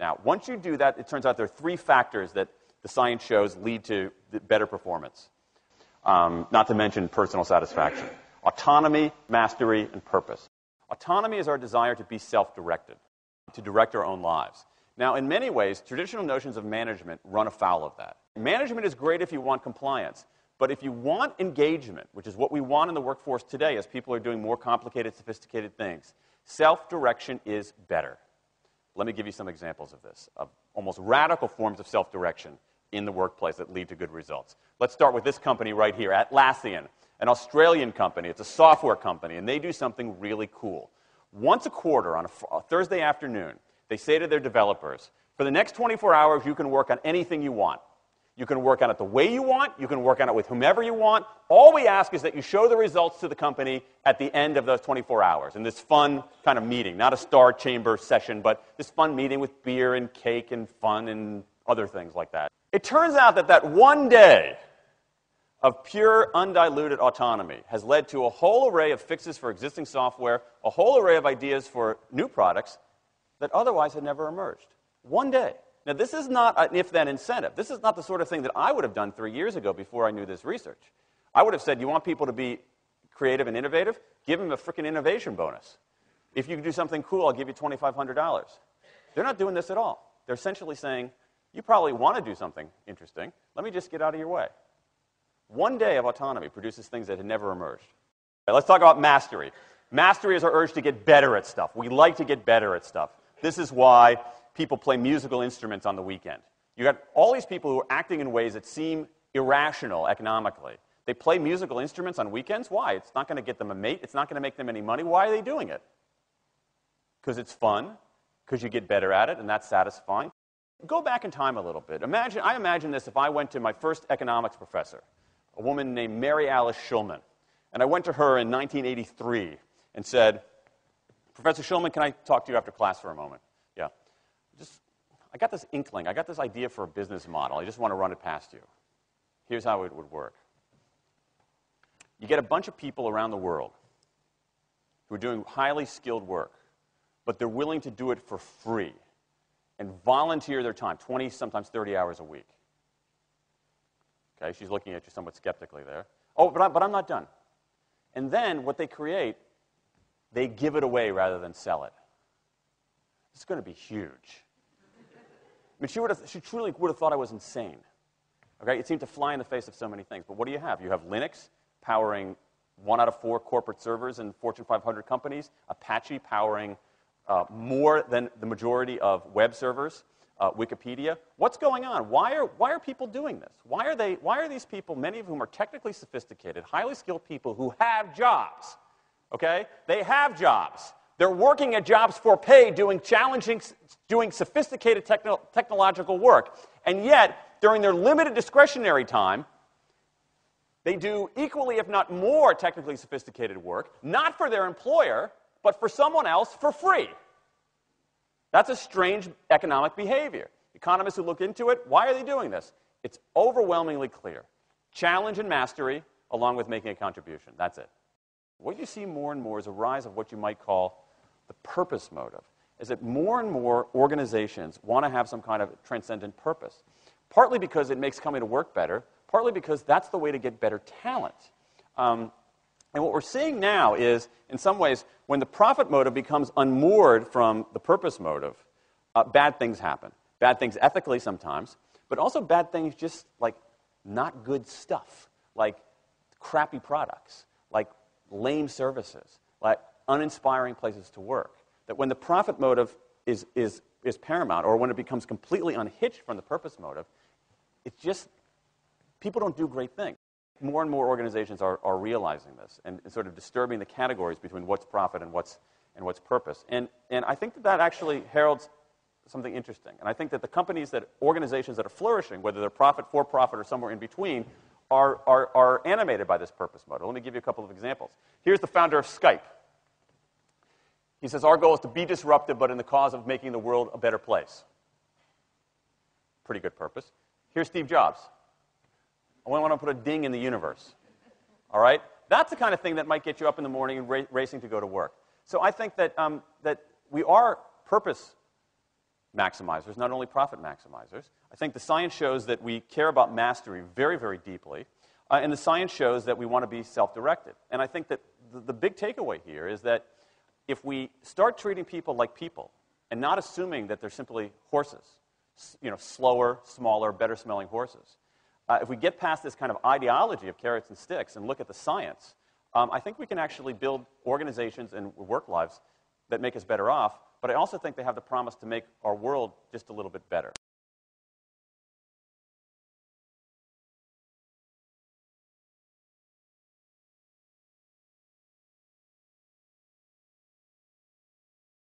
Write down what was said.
Now, once you do that, it turns out there are 3 factors that the science shows lead to better performance, not to mention personal satisfaction. Autonomy, mastery, and purpose. Autonomy is our desire to be self-directed, to direct our own lives. Now, in many ways, traditional notions of management run afoul of that. Management is great if you want compliance, but if you want engagement, which is what we want in the workforce today as people are doing more complicated, sophisticated things, self-direction is better. Let me give you some examples of this, of almost radical forms of self-direction in the workplace that lead to good results. Let's start with this company right here, Atlassian, an Australian company. It's a software company, and they do something really cool. Once a quarter, on a Thursday afternoon, they say to their developers, for the next 24 hours, you can work on anything you want. You can work on it the way you want. You can work on it with whomever you want. All we ask is that you show the results to the company at the end of those 24 hours in this fun kind of meeting, not a star chamber session, but this fun meeting with beer and cake and fun and other things like that. It turns out that that one day of pure, undiluted autonomy has led to a whole array of fixes for existing software, a whole array of ideas for new products that otherwise had never emerged. One day. Now, this is not an if-then incentive. This is not the sort of thing that I would have done 3 years ago before I knew this research. I would have said, you want people to be creative and innovative? Give them a freaking innovation bonus. If you can do something cool, I'll give you $2,500. They're not doing this at all. They're essentially saying, you probably want to do something interesting. Let me just get out of your way. One day of autonomy produces things that had never emerged. Okay, let's talk about mastery. Mastery is our urge to get better at stuff. We like to get better at stuff. This is why people play musical instruments on the weekend. You got all these people who are acting in ways that seem irrational economically. They play musical instruments on weekends. Why? It's not going to get them a mate. It's not going to make them any money. Why are they doing it? Because it's fun, because you get better at it, and that's satisfying. Go back in time a little bit. I imagine this if I went to my first economics professor, a woman named Mary Alice Schulman, and I went to her in 1983 and said, Professor Schulman, can I talk to you after class for a moment? Yeah. I got this inkling. I got this idea for a business model. I just want to run it past you. Here's how it would work. You get a bunch of people around the world who are doing highly skilled work, but they're willing to do it for free and volunteer their time, 20, sometimes 30 hours a week. Okay, she's looking at you somewhat skeptically there. Oh, but I'm not done. And then what they create, they give it away rather than sell it. It's going to be huge. I mean, she truly would have thought I was insane. Okay, it seemed to fly in the face of so many things. But what do you have? You have Linux powering 1 out of 4 corporate servers in Fortune 500 companies, Apache powering more than the majority of web servers, Wikipedia. What's going on? Why are people doing this? Why are these people, many of whom are technically sophisticated, highly skilled people who have jobs? Okay? They have jobs. They're working at jobs for pay, doing sophisticated technological work. And yet, during their limited discretionary time, they do equally, if not more, technically sophisticated work, not for their employer, but for someone else for free. That's a strange economic behavior. Economists who look into it, why are they doing this? It's overwhelmingly clear. Challenge and mastery, along with making a contribution. That's it. What you see more and more is a rise of what you might call the purpose motive, is that more and more organizations want to have some kind of transcendent purpose, partly because it makes coming to work better, partly because that's the way to get better talent. And what we're seeing now is, in some ways, when the profit motive becomes unmoored from the purpose motive, bad things happen. Bad things ethically sometimes, but also bad things just like not good stuff, like crappy products, like lame services, like uninspiring places to work. That when the profit motive is paramount, or when it becomes completely unhitched from the purpose motive, it's just, people don't do great things. More and more organizations are realizing this and sort of disturbing the categories between what's profit and what's purpose. And I think that actually heralds something interesting. And I think that the organizations that are flourishing, whether they're profit, for-profit, or somewhere in between, are animated by this purpose motive. Let me give you a couple of examples. Here's the founder of Skype. He says, our goal is to be disruptive, but in the cause of making the world a better place. Pretty good purpose. Here's Steve Jobs. I want to put a ding in the universe. All right? That's the kind of thing that might get you up in the morning and racing to go to work. So I think that we are purpose maximizers, not only profit maximizers. I think the science shows that we care about mastery very, very deeply, and the science shows that we want to be self-directed. And I think that the big takeaway here is that if we start treating people like people and not assuming that they're simply horses, slower, smaller, better-smelling horses, if we get past this kind of ideology of carrots and sticks and look at the science, I think we can actually build organizations and work lives that make us better off, but I also think they have the promise to make our world just a little bit better.